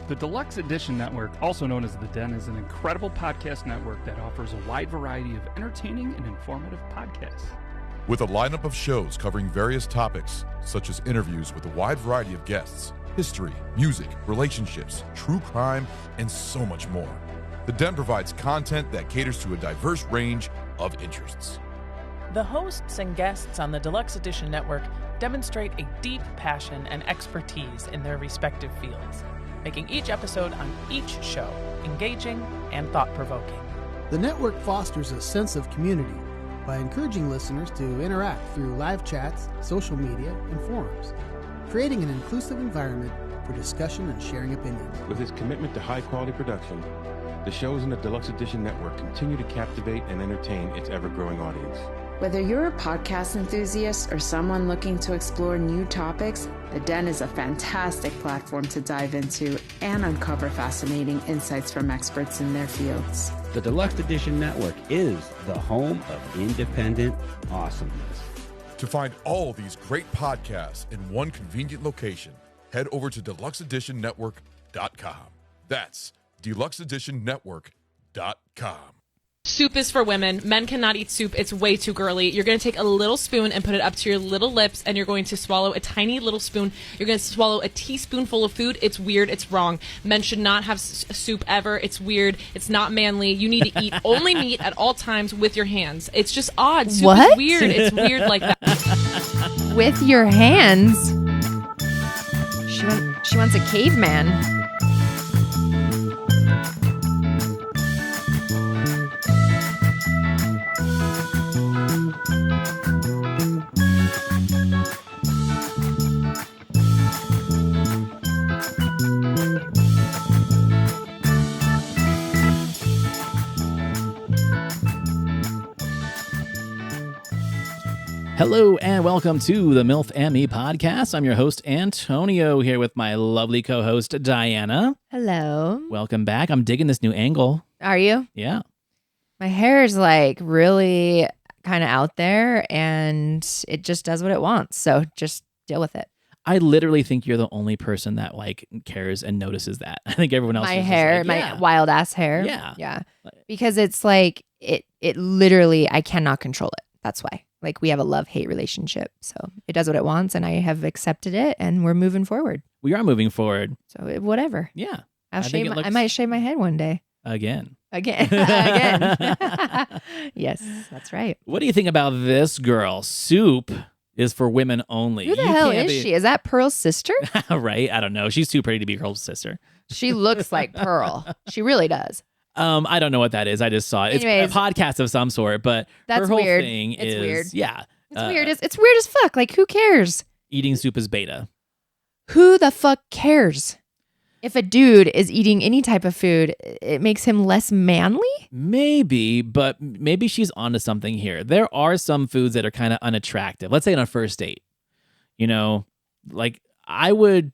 The Deluxe Edition Network, also known as The Den, is an incredible podcast network that offers a wide variety of entertaining and informative podcasts. With a lineup of shows covering various topics, such as interviews with a wide variety of guests, history, music, relationships, true crime, and so much more. The Den provides content that caters to a diverse range of interests. The hosts and guests on the Deluxe Edition Network demonstrate a deep passion and expertise in their respective fields, making each episode on each show engaging and thought-provoking. The network fosters a sense of community by encouraging listeners to interact through live chats, social media, and forums, creating an inclusive environment for discussion and sharing opinions. With its commitment to high-quality production, the shows in the Deluxe Edition Network continue to captivate and entertain its ever-growing audience. Whether you're a podcast enthusiast or someone looking to explore new topics, The Den is a fantastic platform to dive into and uncover fascinating insights from experts in their fields. The Deluxe Edition Network is the home of independent awesomeness. To find all these great podcasts in one convenient location, head over to deluxeeditionnetwork.com. That's deluxeeditionnetwork.com. Soup is for women. Men cannot eat soup. It's way too girly. You're going to take a little spoon and put it up to your little lips, and you're going to swallow a tiny little spoon. You're going to swallow a teaspoonful of food. It's weird. It's wrong. Men should not have soup ever. It's weird. It's not manly. You need to eat only meat at all times with your hands. It's just odd. Soup is weird. It's weird like that. With your hands? She wants a caveman. Hello and welcome to the Milf and Me podcast. I'm your host, Antonio, here with my lovely co-host, Diana. Hello. Welcome back. I'm digging this new angle. Are you? Yeah. My hair is like really kind of out there and it just does what it wants. So just deal with it. I literally think you're the only person that like cares and notices that. I think everyone else my is hair, just like, yeah. my wild ass hair. Yeah. Because it's like it literally, I cannot control it. That's why. Like we have a love-hate relationship. So it does what it wants and I have accepted it and we're moving forward. We are moving forward. So whatever. Yeah. I might shave my head one day. Again. Again. Yes, that's right. What do you think about this girl? Soup is for women only. Who the hell is she? Is that Pearl's sister? Right? I don't know. She's too pretty to be Pearl's sister. She looks like Pearl. She really does. I don't know what that is. I just saw it. Anyways, it's a podcast of some sort, but that's her whole weird. thing It's is weird. Yeah. It's weird. It's weird as fuck. Like who cares? Eating soup is beta. Who the fuck cares? If a dude is eating any type of food, it makes him less manly? Maybe, but maybe she's onto something here. There are some foods that are kind of unattractive. Let's say on a first date. You know, like I am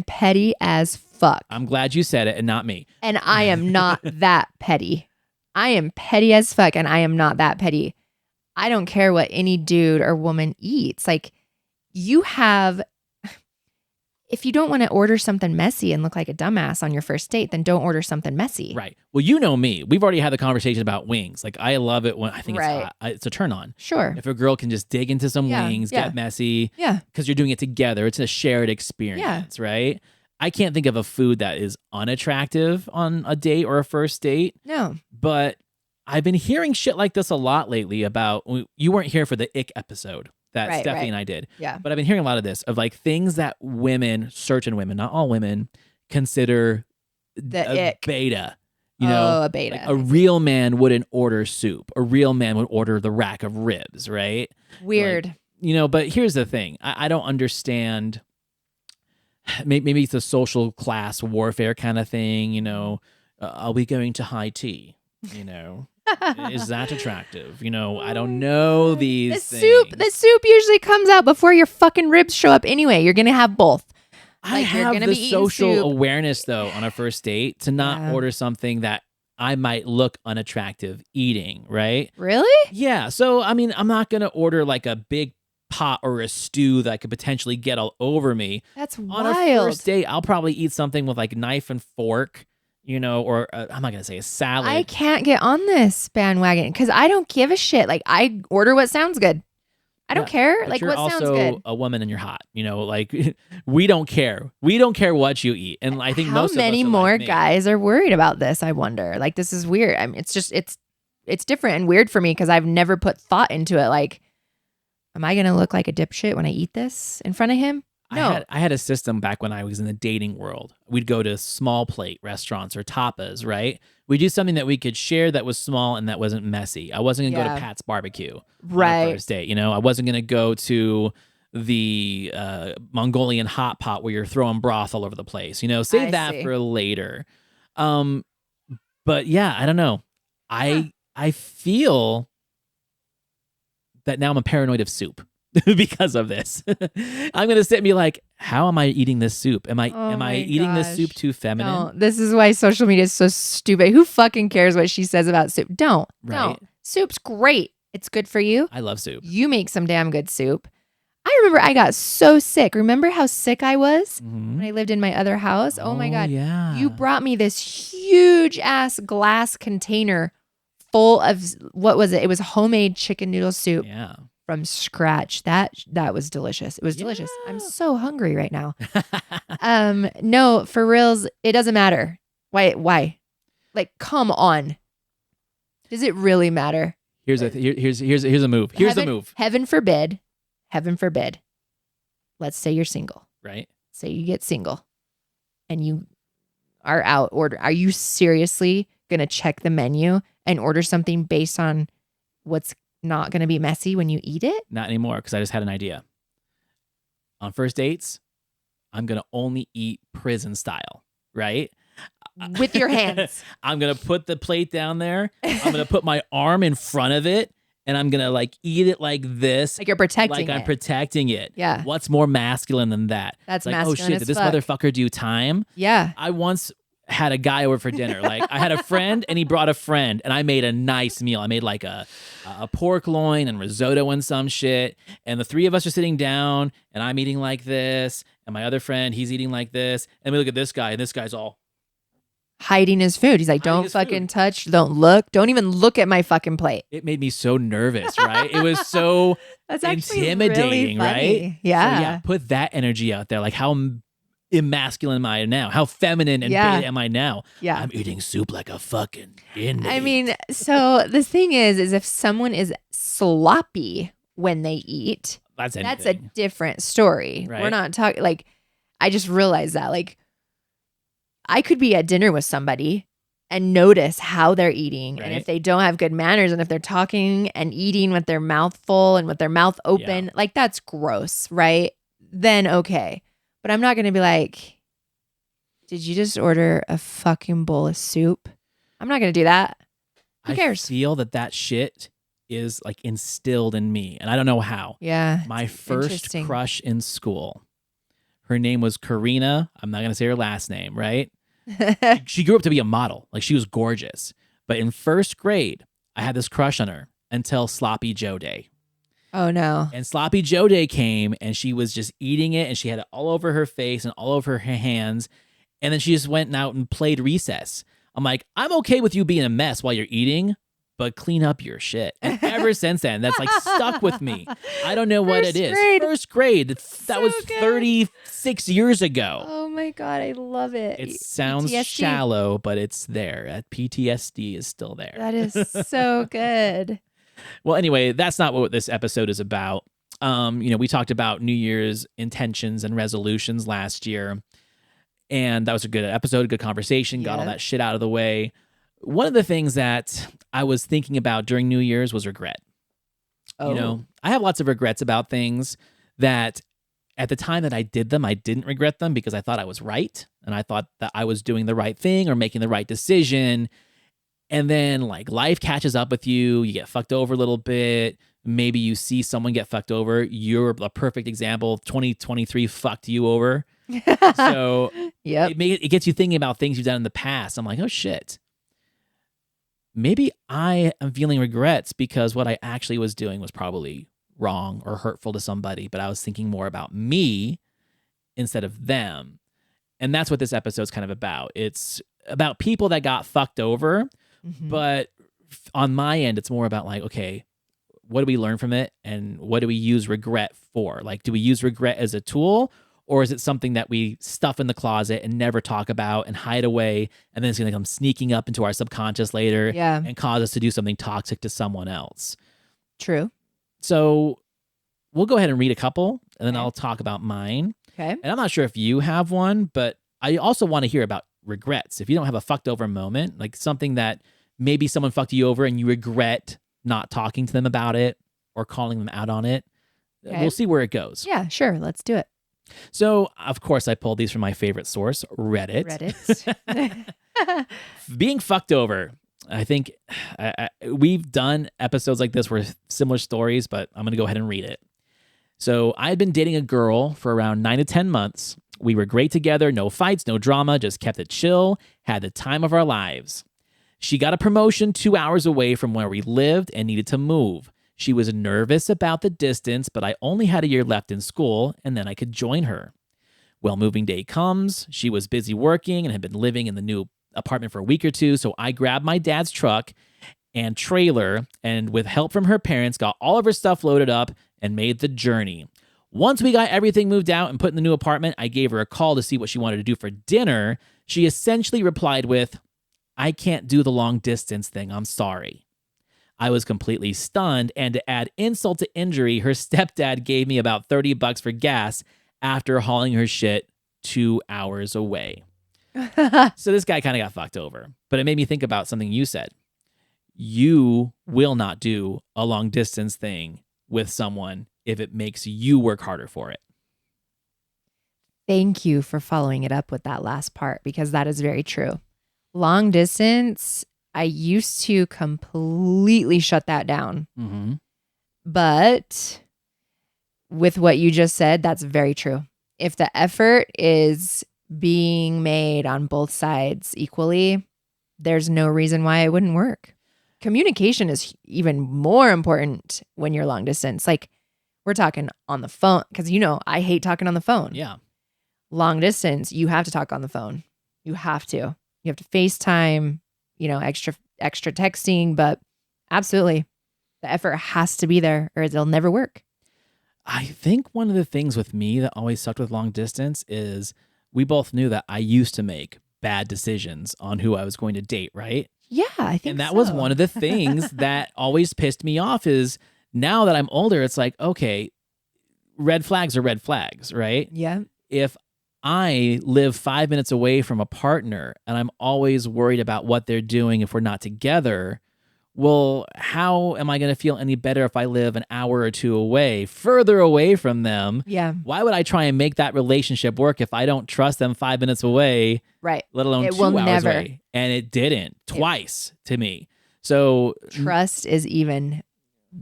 petty as fuck. I'm glad you said it and not me. And I am not that petty. I am petty as fuck and I am not that petty. I don't care what any dude or woman eats. Like if you don't want to order something messy and look like a dumbass on your first date, then don't order something messy. Right. Well, you know me. We've already had the conversation about wings. Like I love it when I think Right. it's a turn on. Sure. If a girl can just dig into some wings, get messy. Yeah. Because you're doing it together. It's a shared experience, right? I can't think of a food that is unattractive on a date or a first date. No. But I've been hearing shit like this a lot lately about, you weren't here for the Cked episode that Stephanie and I did. Yeah. But I've been hearing a lot of this, of like things that women, certain women, not all women, consider the ick. Beta. You know, a beta. Like a real man wouldn't order soup. A real man would order the rack of ribs, right? Weird. Like, you know, but here's the thing. I don't understand. Maybe it's a social class warfare kind of thing. You know, are we going to high tea? You know, is that attractive? You know, I don't know these things. The soup usually comes out before your fucking ribs show up anyway. You're going to have both. I have the social awareness, though, on a first date to not order something that I might look unattractive eating, right? Really? Yeah. So, I mean, I'm not going to order like a big pot or a stew that could potentially get all over me. That's On wild. a first date, I'll probably eat something with like knife and fork, or I'm not gonna say a salad. I can't get on this bandwagon because I don't give a shit. Like I order what sounds good. I don't care. But Like you're what also sounds good. a woman and you're hot. Like we don't care. We don't care what you eat. And I think How most many of us are more like me. guys are worried about this? I wonder. Like this is weird. I mean, it's different and weird for me because I've never put thought into it. Like, am I gonna look like a dipshit when I eat this in front of him? No. I had a system back when I was in the dating world. We'd go to small plate restaurants or tapas, right? We'd do something that we could share that was small and that wasn't messy. I wasn't going to go to Pat's Barbecue on a first date. I wasn't going to go to the Mongolian hot pot where you're throwing broth all over the place. Save that for later. But yeah, I don't know. I feel that now I'm a paranoid of soup. Because of this. I'm gonna sit and be like, how am I eating this soup? Am I eating this soup too feminine? No, this is why social media is so stupid. Who fucking cares what she says about soup? Don't. Soup's great. It's good for you. I love soup. You make some damn good soup. I remember I got so sick. Remember how sick I was when I lived in my other house? Oh my God. Yeah. You brought me this huge ass glass container full of, what was it? It was homemade chicken noodle soup. Yeah. From scratch. That was delicious. It was delicious. I'm so hungry right now. No, for reals, it doesn't matter. Why? Like, come on. Does it really matter? Here's a move. Here's the move. Heaven forbid. Let's say you're single. Right. Say you get single and you are out order. Are you seriously going to check the menu and order something based on what's not going to be messy when you eat it? Not anymore, because I just had an idea. On first dates, I'm going to only eat prison style, right? With your hands. I'm going to put the plate down there. I'm going to put my arm in front of it, and I'm going to like eat it like this. Like you're protecting like it. I'm protecting it. Yeah. What's more masculine than that? That's like, masculine oh shit, as did this fuck. motherfucker do time? Yeah. I once had a guy over for dinner. Like I had a friend and he brought a friend and I made a nice meal. I made like a pork loin and risotto and some shit. And the three of us are sitting down and I'm eating like this. And my other friend, he's eating like this. And we look at this guy and this guy's all hiding his food. He's like, don't fucking touch. Don't look. Don't even look at my fucking plate. It made me so nervous, right? It was so That's actually intimidating, really funny. right? Yeah. So yeah, put that energy out there. Like how immasculine am I now? How feminine and beta am I now? Yeah. I'm eating soup like a fucking inmate. I mean, so the thing is if someone is sloppy when they eat, that's a different story. Right. We're not talking like, I just realized that like I could be at dinner with somebody and notice how they're eating. And if they don't have good manners and if they're talking and eating with their mouth full and with their mouth open, like that's gross, right? Then okay. But I'm not going to be like, did you just order a fucking bowl of soup? I'm not going to do that. Who cares? I feel that shit is like instilled in me, and I don't know how. Yeah. My first crush in school, her name was Karina. I'm not going to say her last name, right? She grew up to be a model. Like she was gorgeous. But in first grade, I had this crush on her until Sloppy Joe Day. Oh, no. And Sloppy Joe Day came and she was just eating it and she had it all over her face and all over her hands. And then she just went out and played recess. I'm like, I'm okay with you being a mess while you're eating, but clean up your shit. And ever since then, that's like stuck with me. I don't know what it is. First grade. That was 36 years ago. Oh my God, I love it. It sounds PTSD. shallow, but it's there. That PTSD is still there. That is so good. Well, anyway, that's not what this episode is about. We talked about New Year's intentions and resolutions last year, and that was a good episode, a good conversation, got all that shit out of the way. One of the things that I was thinking about during New Year's was regret. Oh. I have lots of regrets about things that at the time that I did them, I didn't regret them because I thought I was right, and I thought that I was doing the right thing or making the right decision. And then like life catches up with you, you get fucked over a little bit. Maybe you see someone get fucked over. You're a perfect example. 2023 fucked you over. So it gets you thinking about things you've done in the past. I'm like, oh shit. Maybe I am feeling regrets because what I actually was doing was probably wrong or hurtful to somebody, but I was thinking more about me instead of them. And that's what this episode's kind of about. It's about people that got fucked over, but on my end, it's more about like, okay, what do we learn from it? And what do we use regret for? Like, do we use regret as a tool? Or is it something that we stuff in the closet and never talk about and hide away, and then it's going to come sneaking up into our subconscious later and cause us to do something toxic to someone else? True. So we'll go ahead and read a couple, and then I'll talk about mine. Okay. And I'm not sure if you have one, but I also want to hear about regrets. If you don't have a fucked over moment, like something that maybe someone fucked you over and you regret not talking to them about it or calling them out on it, we'll see where it goes. Yeah, sure. Let's do it. So, of course, I pulled these from my favorite source, Reddit. Being fucked over. I think we've done episodes like this where similar stories, but I'm going to go ahead and read it. So I had been dating a girl for around 9 to 10 months. We were great together, no fights, no drama, just kept it chill, had the time of our lives. She got a promotion 2 hours away from where we lived and needed to move. She was nervous about the distance, but I only had a year left in school, and then I could join her. Well, moving day comes. She was busy working and had been living in the new apartment for a week or two, so I grabbed my dad's truck and trailer, and with help from her parents, got all of her stuff loaded up and made the journey. Once we got everything moved out and put in the new apartment, I gave her a call to see what she wanted to do for dinner. She essentially replied with, "I can't do the long distance thing, I'm sorry." I was completely stunned, and to add insult to injury, her stepdad gave me about $30 for gas after hauling her shit 2 hours away. So this guy kind of got fucked over, but it made me think about something you said. You will not do a long distance thing with someone if it makes you work harder for it. Thank you for following it up with that last part, because that is very true. Long distance, I used to completely shut that down. But with what you just said, that's very true. If the effort is being made on both sides equally, there's no reason why it wouldn't work. Communication is even more important when you're long distance. Like, we're talking on the phone, because I hate talking on the phone. Yeah. Long distance, you have to talk on the phone. You have to. You have to FaceTime, extra texting, but absolutely, the effort has to be there or it'll never work. I think one of the things with me that always sucked with long distance is we both knew that I used to make bad decisions on who I was going to date, right? Yeah, I think And that was one of the things that always pissed me off is now that I'm older, it's like, okay, red flags are red flags, right? Yeah. If I live 5 minutes away from a partner and I'm always worried about what they're doing if we're not together, well, how am I going to feel any better if I live an hour or two away, further away from them? Yeah. Why would I try and make that relationship work if I don't trust them 5 minutes away, right? Let alone it 2 will hours never. away? And it didn't, twice to me. So trust is even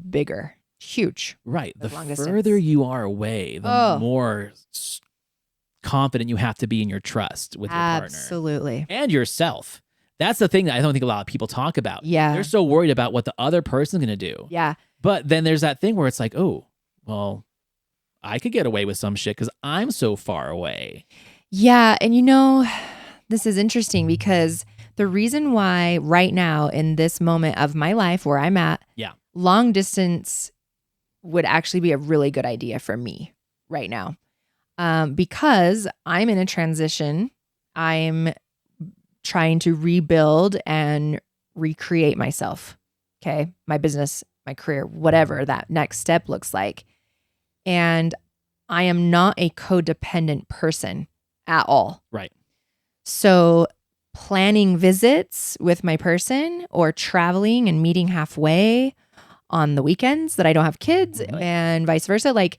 bigger, huge. Right. The long further distance. you are away, the more confident you have to be in your trust with your partner. Absolutely. And yourself. That's the thing that I don't think a lot of people talk about. Yeah. They're so worried about what the other person's going to do. Yeah. But then there's that thing where it's like, oh, well, I could get away with some shit because I'm so far away. Yeah. And this is interesting because the reason why right now in this moment of my life where I'm at, long distance would actually be a really good idea for me right now. Because I'm in a transition. I'm trying to rebuild and recreate myself. Okay. My business, my career, whatever that next step looks like. And I am not a codependent person at all. Right. So planning visits with my person or traveling and meeting halfway on the weekends that I don't have kids and vice versa, like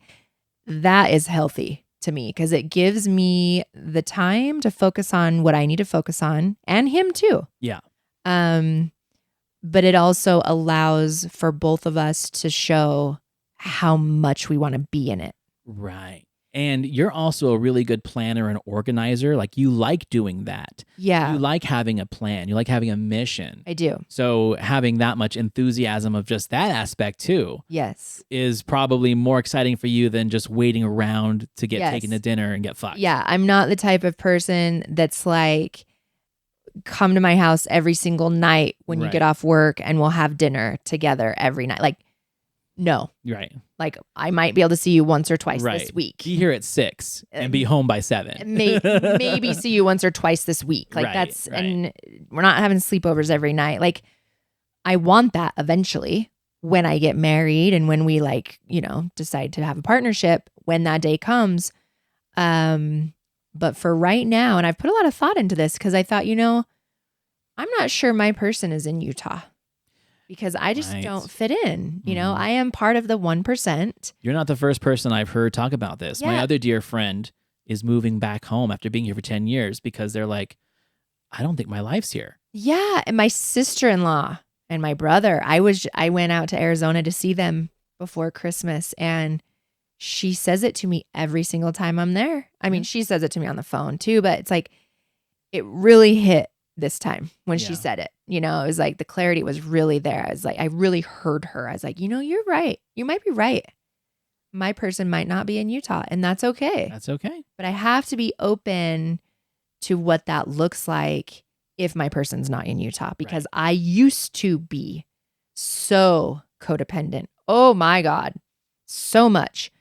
that is healthy to me because it gives me the time to focus on what I need to focus on and him too. Yeah. But it also allows for both of us to show how much we want to be in it. Right. And you're also a really good planner and organizer. Like you like doing that. Yeah. You like having a plan. You like having a mission. I do. So having that much enthusiasm of just that aspect too Yes. is probably more exciting for you than just waiting around to get taken to dinner and get fucked. Yeah. I'm not the type of person that's like, come to my house every single night when you get off work and we'll have dinner together every night. Like, no. Right. Like, I might be able to see you once or twice this week. Be here at 6 and be home by 7. Maybe see you once or twice this week. Like and we're not having sleepovers every night. Like, I want that eventually when I get married and when we decide to have a partnership when that day comes. But for right now, and I've put a lot of thought into this because I thought, I'm not sure my person is in Utah. Because I just don't fit in. I am part of the 1%. You're not the first person I've heard talk about this. Yeah. My other dear friend is moving back home after being here for 10 years because they're like, I don't think my life's here. Yeah. And my sister-in-law and my brother, I went out to Arizona to see them before Christmas, and she says it to me every single time I'm there. I mean, she says it to me on the phone too, but it's like, it really hit this time when she said it. It was like the clarity was really there. I was like, I really heard her. I was like, you're right. You might be right. My person might not be in Utah, and that's okay. That's okay. But I have to be open to what that looks like if my person's not in Utah, because I used to be so codependent. Oh my God, so much.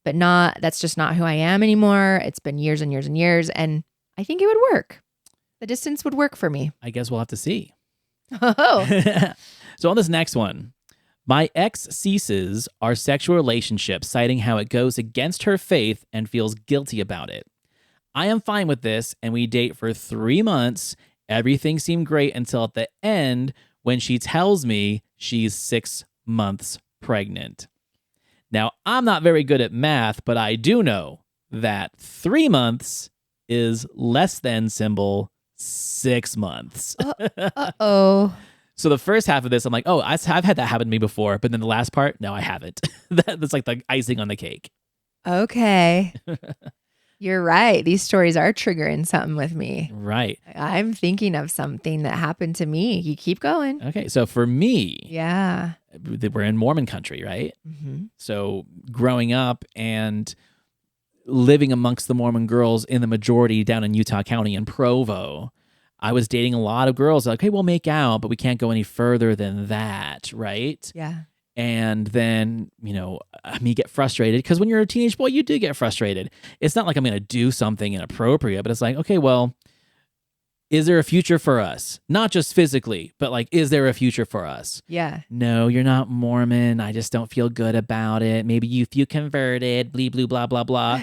But that's just not who I am anymore. It's been years and years and years, and I think it would work. The distance would work for me. I guess we'll have to see. Oh. So on this next one, my ex ceases our sexual relationship, citing how it goes against her faith and feels guilty about it. I am fine with this, and we date for 3 months. Everything seemed great until at the end when she tells me she's 6 months pregnant. Now, I'm not very good at math, but I do know that 3 months is less than symbol 6 months. Uh-oh. So the first half of this, I'm like, oh, I've had that happen to me before. But then the last part, no, I haven't. That's like the icing on the cake. Okay. You're right. These stories are triggering something with me. Right. I'm thinking of something that happened to me. You keep going. Okay. So for me, yeah, we're in Mormon country, right? Mm-hmm. So growing up and living amongst the Mormon girls in the majority down in Utah County in Provo, I was dating a lot of girls like, hey, we'll make out, but we can't go any further than that, right? Yeah. And then, me get frustrated because when you're a teenage boy, you do get frustrated. It's not like I'm going to do something inappropriate, but it's like, okay, well, is there a future for us? Not just physically, but like, is there a future for us? Yeah. No, you're not Mormon. I just don't feel good about it. Maybe if you converted, blee, blue, blah, blah, blah.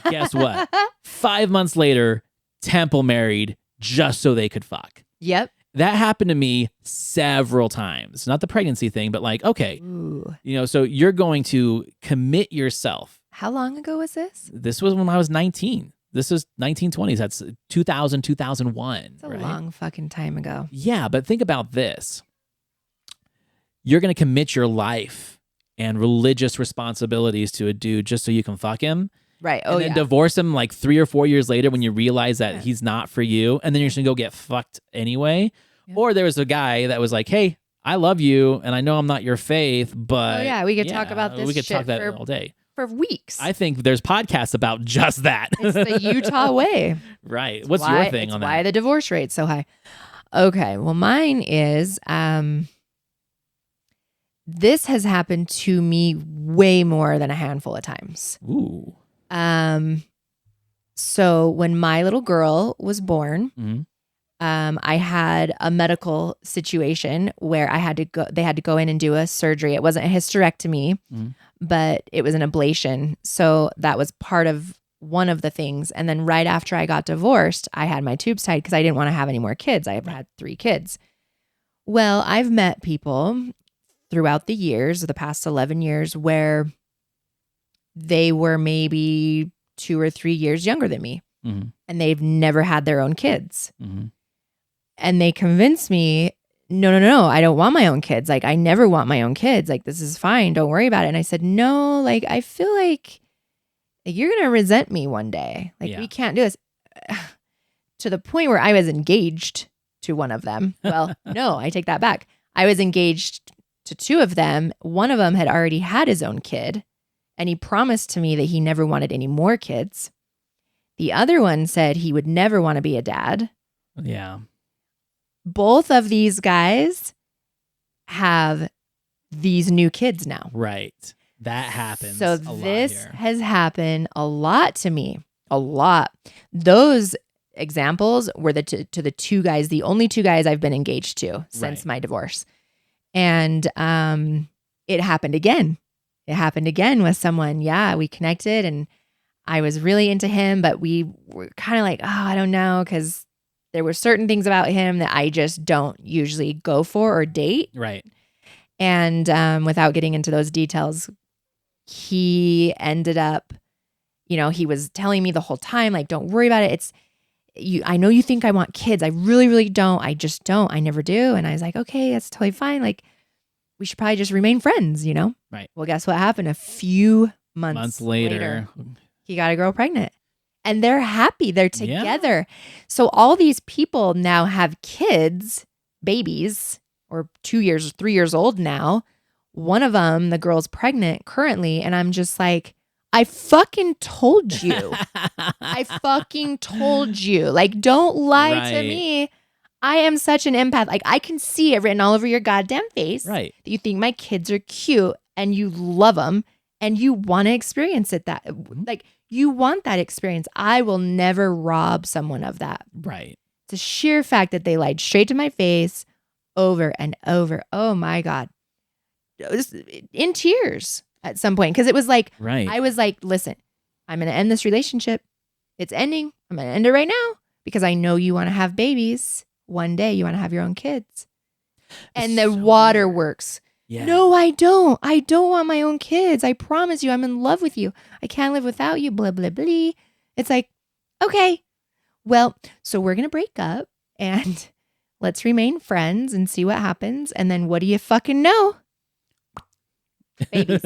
Guess what? 5 months later, Temple married just so they could fuck. Yep. That happened to me several times. Not the pregnancy thing, but like, okay, so you're going to commit yourself. How long ago was this? This was when I was 19. This is 1920s. That's 2000, 2001. It's a long fucking time ago. Yeah, but think about this. You're going to commit your life and religious responsibilities to a dude just so you can fuck him. Right. And then divorce him like 3 or 4 years later when you realize that he's not for you. And then you're just going to go get fucked anyway. Yeah. Or there was a guy that was like, hey, I love you and I know I'm not your faith, but we could talk about this. We could talk that all day. For weeks. I think there's podcasts about just that. It's the Utah way. Right. What's your thing on that? Why the divorce rate's so high. Okay. Well, mine is this has happened to me way more than a handful of times. Ooh. So when my little girl was born, I had a medical situation where they had to go in and do a surgery. It wasn't a hysterectomy, but it was an ablation. So that was part of one of the things. And then right after I got divorced, I had my tubes tied because I didn't want to have any more kids. I've had 3 kids. Well, I've met people throughout the years, the past 11 years, where they were maybe 2 or 3 years younger than me, and they've never had their own kids. And they convinced me, no, I don't want my own kids. Like, I never want my own kids. Like, this is fine. Don't worry about it. And I said, no, like, I feel like Like, you're going to resent me one day. Like, Yeah. we can't do this. To the point where I was engaged to one of them. Well, no, I take that back. I was engaged to two of them. One of them had already had his own kid, and he promised to me that he never wanted any more kids. The other one said he would never want to be a dad. Yeah. Both of these guys have these new kids now. Right. That happens. So a lot this here. has happened a lot to me. A lot. Those examples were to the two guys, the only two guys I've been engaged to since my divorce. And it happened again. It happened again with someone. Yeah, we connected and I was really into him, but we were kind of like, oh, I don't know, because there were certain things about him that I just don't usually go for or date. Right. And without getting into those details, he ended up, he was telling me the whole time, like, don't worry about it. I know you think I want kids. I really, really don't. I just don't. I never do. And I was like, okay, that's totally fine. Like, we should probably just remain friends, Right. Well, guess what happened? A few months later, he got a girl pregnant. And they're happy. They're together. Yeah. So all these people now have kids, babies, or 2 years, 3 years old now. One of them, the girl's pregnant currently. And I'm just like, I fucking told you. I fucking told you. Like, don't lie to me. I am such an empath. Like, I can see it written all over your goddamn face. Right. That you think my kids are cute and you love them and you want to experience it. Like, you want that experience. I will never rob someone of that. Right. It's a sheer fact that they lied straight to my face over and over. Oh my God. In tears at some point. Because it was like, I was like, listen, I'm going to end this relationship. It's ending. I'm going to end it right now because I know you want to have babies. One day you want to have your own kids. And the waterworks. Yeah. No, I don't. I don't want my own kids. I promise you, I'm in love with you. I can't live without you. Blah, blah, blah. It's like, okay, well, so we're going to break up and let's remain friends and see what happens. And then what do you fucking know? Babies.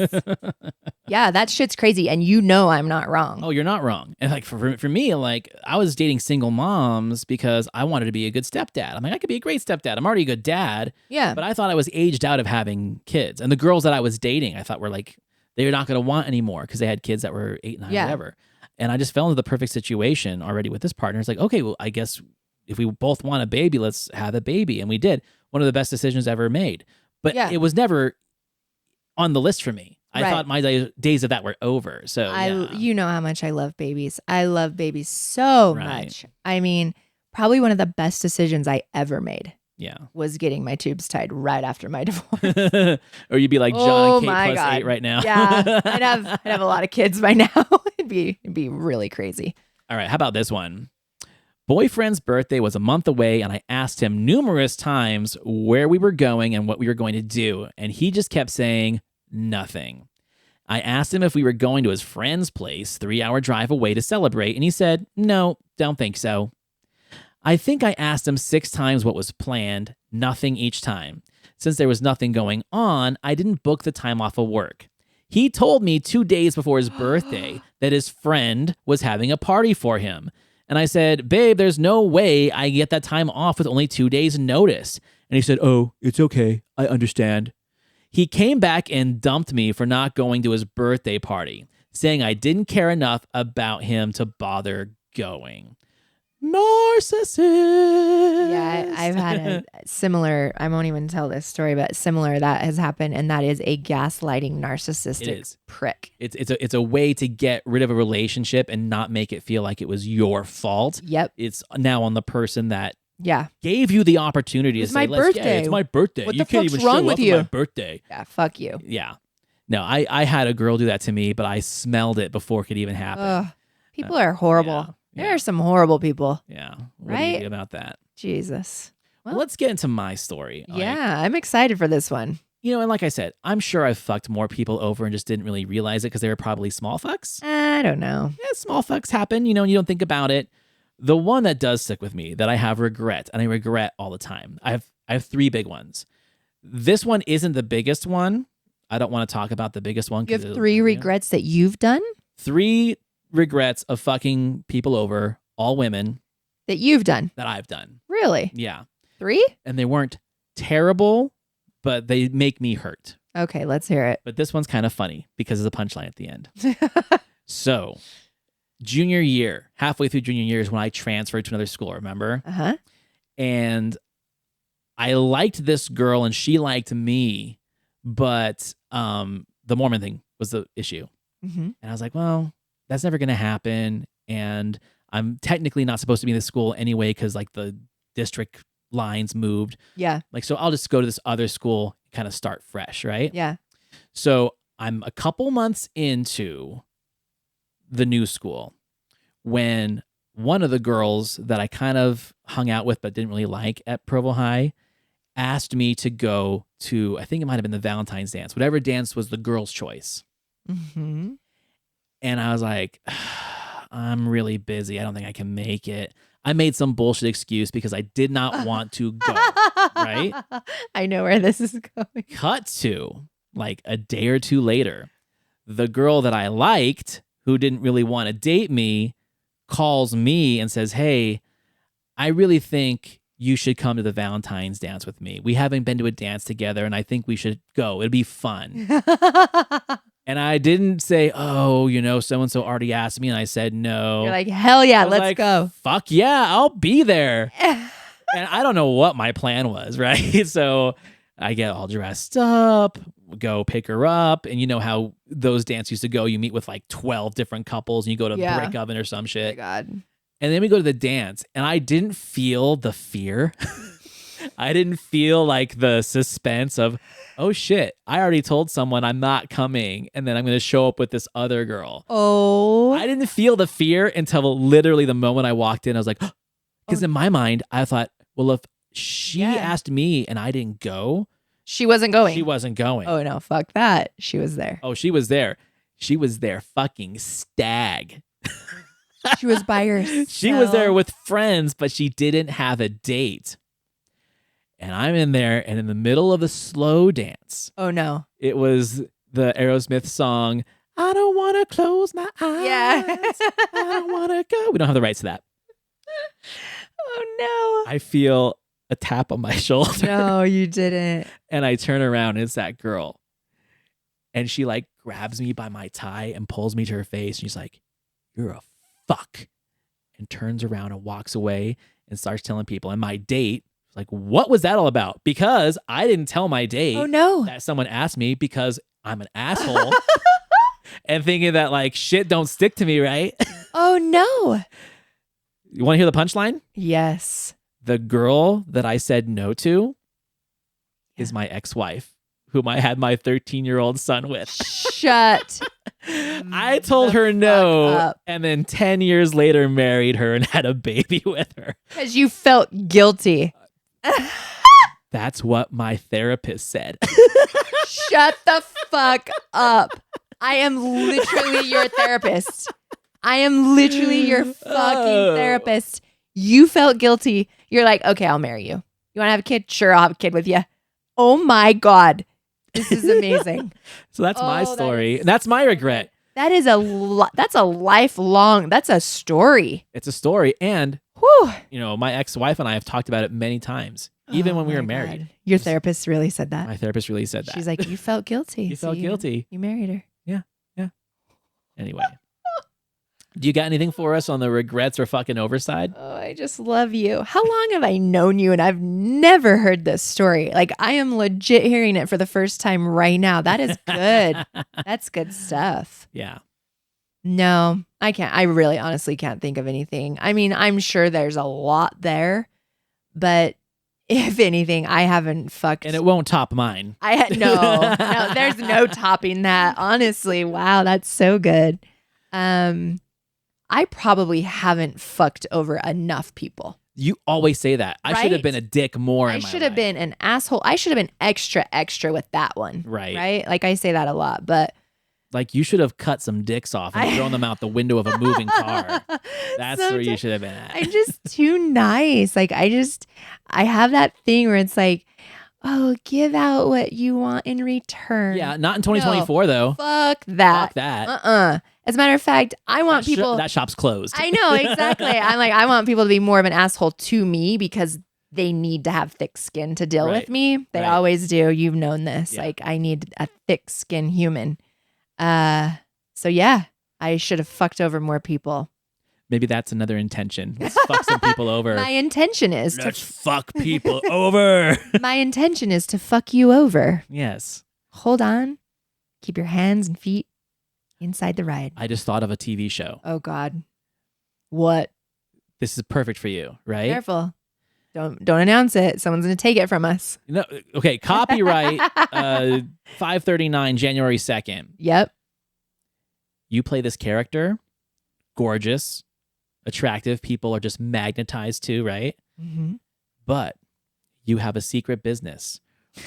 Yeah, that shit's crazy. And I'm not wrong. Oh, you're not wrong. And like for me, like I was dating single moms because I wanted to be a good stepdad. I'm like, I could be a great stepdad. I'm already a good dad. Yeah. But I thought I was aged out of having kids. And the girls that I was dating, I thought were like, they were not going to want anymore because they had kids that were 8, 9, whatever. And I just fell into the perfect situation already with this partner. It's like, okay, well, I guess if we both want a baby, let's have a baby. And we did. One of the best decisions ever made. But it was never on the list for me. I thought my days of that were over. So you know how much I love babies. I love babies so much. I mean, probably one of the best decisions I ever made. Yeah, was getting my tubes tied right after my divorce. Or you'd be like John and Kate plus 8 right now. Yeah, I'd have a lot of kids by now. it'd be really crazy. All right, how about this one? Boyfriend's birthday was a month away, and I asked him numerous times where we were going and what we were going to do, and he just kept saying nothing. I asked him if we were going to his friend's place, 3-hour drive away to celebrate, and he said, no, don't think so. I think I asked him 6 times what was planned, nothing each time. Since there was nothing going on, I didn't book the time off of work. He told me 2 days before his birthday that his friend was having a party for him. And I said, babe, there's no way I get that time off with only 2 days notice. And he said, oh, it's okay. I understand. He came back and dumped me for not going to his birthday party, saying I didn't care enough about him to bother going. Narcissist. Yeah, I've had a similar, I won't even tell this story, but similar that has happened. And that is a gaslighting narcissistic prick. It's a way to get rid of a relationship and not make it feel like it was your fault. Yep. It's now on the person that Yeah. gave you the opportunity to say, my birthday. It's my birthday. What You the can't fuck's even wrong show with up you? on my birthday. Yeah, fuck you. Yeah. No, I had a girl do that to me, but I smelled it before it could even happen. Ugh. People are horrible. There are some horrible people. Yeah. What Right? do you do about that? Jesus. Well, let's get into my story. Yeah, I'm excited for this one. You know, and like I said, I'm sure I've fucked more people over and just didn't really realize it because they were probably small fucks. I don't know. Yeah, small fucks happen, and you don't think about it. The one that does stick with me that I have regret, and I regret all the time. I have 3 big ones. This one isn't the biggest one. I don't want to talk about the biggest one. You have 3 regrets that you've done? 3 regrets of fucking people over, all women That you've done. that I've done. Really? Yeah. 3? And they weren't terrible, but they make me hurt. Okay, let's hear it. But this one's kind of funny because of the punchline at the end. So, junior year, halfway through junior year is when I transferred to another school, remember? Uh-huh. And I liked this girl and she liked me, but the Mormon thing was the issue. Mm-hmm. And I was like, well, that's never going to happen. And I'm technically not supposed to be in this school anyway because like the district lines moved. Yeah. Like, so I'll just go to this other school, kind of start fresh, right? Yeah. So I'm a couple months into the new school when one of the girls that I kind of hung out with but didn't really like at Provo High asked me to go to, I think it might have been the Valentine's dance, whatever dance was the girl's choice. Mm-hmm. And I was like, I'm really busy. I don't think I can make it. I made some bullshit excuse because I did not want to go, right? I know where this is going. Cut to like a day or two later, the girl that I liked, who didn't really want to date me, calls me and says, hey, I really think you should come to the Valentine's dance with me. We haven't been to a dance together and I think we should go. It'd be fun. And I didn't say, oh, so-and-so already asked me. And I said, no. You're like, hell yeah, I was let's like, go. Fuck yeah, I'll be there. And I don't know what my plan was, right? So I get all dressed up, go pick her up. And you know how those dances used to go. You meet with like 12 different couples and you go to Yeah. Brick Oven or some Oh shit. my God. And then we go to the dance and I didn't feel the fear. I didn't feel like the suspense of, oh shit, I already told someone I'm not coming and then I'm going to show up with this other girl. Oh. I didn't feel the fear until literally the moment I walked in. I was like, because in my mind, I thought, well, if she asked me and I didn't go, she wasn't going. She wasn't going. Oh no, fuck that. She was there. Oh, she was there. She was there fucking stag. She was by herself. She was there with friends, but she didn't have a date. And I'm in there, and in the middle of the slow dance, Oh no. it was the Aerosmith song, I don't want to close my eyes. Yeah. I don't want to go. We don't have the rights to that. Oh I feel a tap on my shoulder. no. No, you didn't. And I turn around, and it's that girl. And she like grabs me by my tie and pulls me to her face. And she's like, you're a fuck. And turns around and walks away and starts telling people. And my date, like, what was that all about? Because I didn't tell my date Oh no. that someone asked me because I'm an asshole and thinking that like shit don't stick to me, right? Oh no. You want to hear the punchline? Yes. The girl that I said no to is my ex-wife, whom I had my 13-year-old son with. Shut. I told the her fuck no, up. and then 10 years later married her and had a baby with her. Because you felt guilty. That's what my therapist said. Shut the fuck up. I am literally your therapist. I am literally your fucking therapist. You felt guilty. You're like, okay, I'll marry you. You want to have a kid? Sure, I'll have a kid with you. Oh my God. This is amazing. So that's my Oh, story. And that's my regret. That's a lifelong, that's a story. It's a story. And, Whew. my ex-wife and I have talked about it many times, even Oh when we my were married. God. Your therapist really said that. My therapist really said that. She's like, you felt guilty. You so felt guilty. You married her. Anyway. Do you got anything for us on the regrets or fucking overside? Oh, I just love you. How long have I known you and I've never heard this story? Like, I am legit hearing it for the first time right now. That is good. That's good stuff. Yeah. No, I can't. I really honestly can't think of anything. I mean, I'm sure there's a lot there, but if anything, I haven't fucked. And it won't top mine. No, there's no topping that. Honestly, wow, that's so good. I probably haven't fucked over enough people. You always say that. I should have Right? been a dick more in I my should have life. been an asshole. I should have been extra with that one. Right. Right? Like I say that a lot, but Like you should have cut some dicks off and thrown them out the window of a moving car. That's where you sometimes should have been at. I'm just too nice. Like I have that thing where it's like, oh, give out what you want in return. Yeah, not in 2024 though. Fuck that. Fuck that. As a matter of fact, I want people. That shop's closed. I know, exactly. I'm like, I want people to be more of an asshole to me because they need to have thick skin to deal with me. They always do. You've known this. Like, I need a thick skin human. So yeah, I should have fucked over more people. Maybe that's another intention. Let's fuck some people over. My intention is Let's fuck people over. My intention is to fuck you over. Yes. Hold on. Keep your hands and feet inside the ride. I just thought of a TV show. Oh God. What? This is perfect for you, right? Careful. Don't announce it. Someone's going to take it from us. No, okay, copyright 5/39 January 2nd. Yep. You play this character, gorgeous, attractive, people are just magnetized to, right? Mm-hmm. But you have a secret business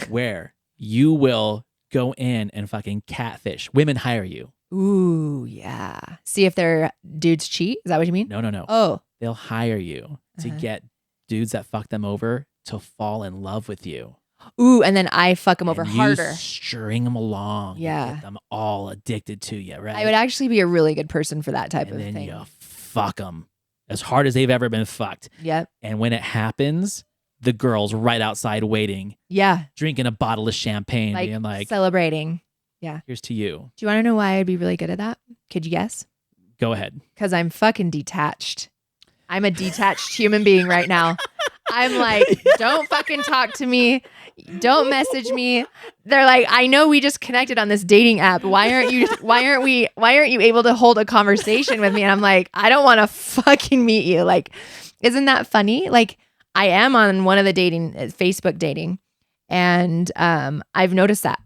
where you will go in and fucking catfish. Women hire you. Ooh, yeah. See if their dudes cheat? Is that what you mean? No. Oh. They'll hire you to get dudes that fuck them over to fall in love with you. Ooh, and then I fuck them over And harder. You string them along. Yeah. Get them all addicted to you, right? I would actually be a really good person for that type and of then thing. you fuck them as hard as they've ever been fucked. Yep. And when it happens, the girl's right outside waiting. Yeah. Drinking a bottle of champagne, being like, celebrating. Yeah. Here's to you. Do you want to know why I'd be really good at that? Could you guess? Go ahead. Because I'm fucking detached. I'm a detached human being right now. I'm like, don't fucking talk to me. Don't message me. They're like, I know we just connected on this dating app. Why aren't you able to hold a conversation with me? And I'm like, I don't want to fucking meet you. Like, isn't that funny? Like, I am on one of the Facebook dating. And I've noticed that.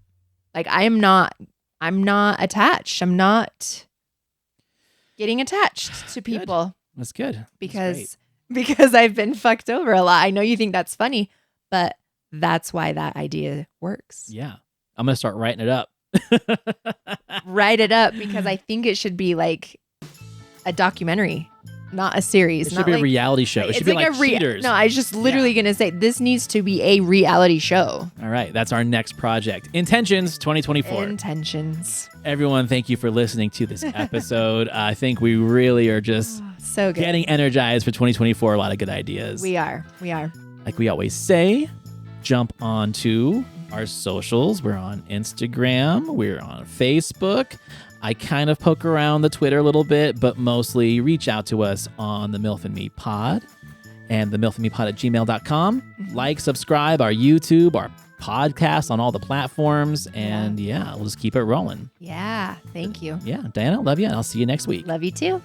Like, I'm not attached. I'm not getting attached to people. Good. That's good. Because I've been fucked over a lot. I know you think that's funny, but that's why that idea works. Yeah. I'm going to start writing it up. Write it up because I think it should be like a documentary, not a series. It should be a reality show. It should be like Cheaters. No, I was just literally going to say this needs to be a reality show. All right. That's our next project. Intentions 2024. Intentions. Everyone, thank you for listening to this episode. I think we really are just so good. Getting energized for 2024. A lot of good ideas. We are. Like we always say, jump onto our socials. We're on Instagram. We're on Facebook. I kind of poke around the Twitter a little bit, but mostly reach out to us on the Milf and Me Pod and the Milf and Me Pod at gmail.com. Mm-hmm. Like, subscribe our YouTube, our podcast on all the platforms. And yeah, we'll just keep it rolling. Yeah. Thank you. Yeah. Diana, love you. And I'll see you next week. Love you too.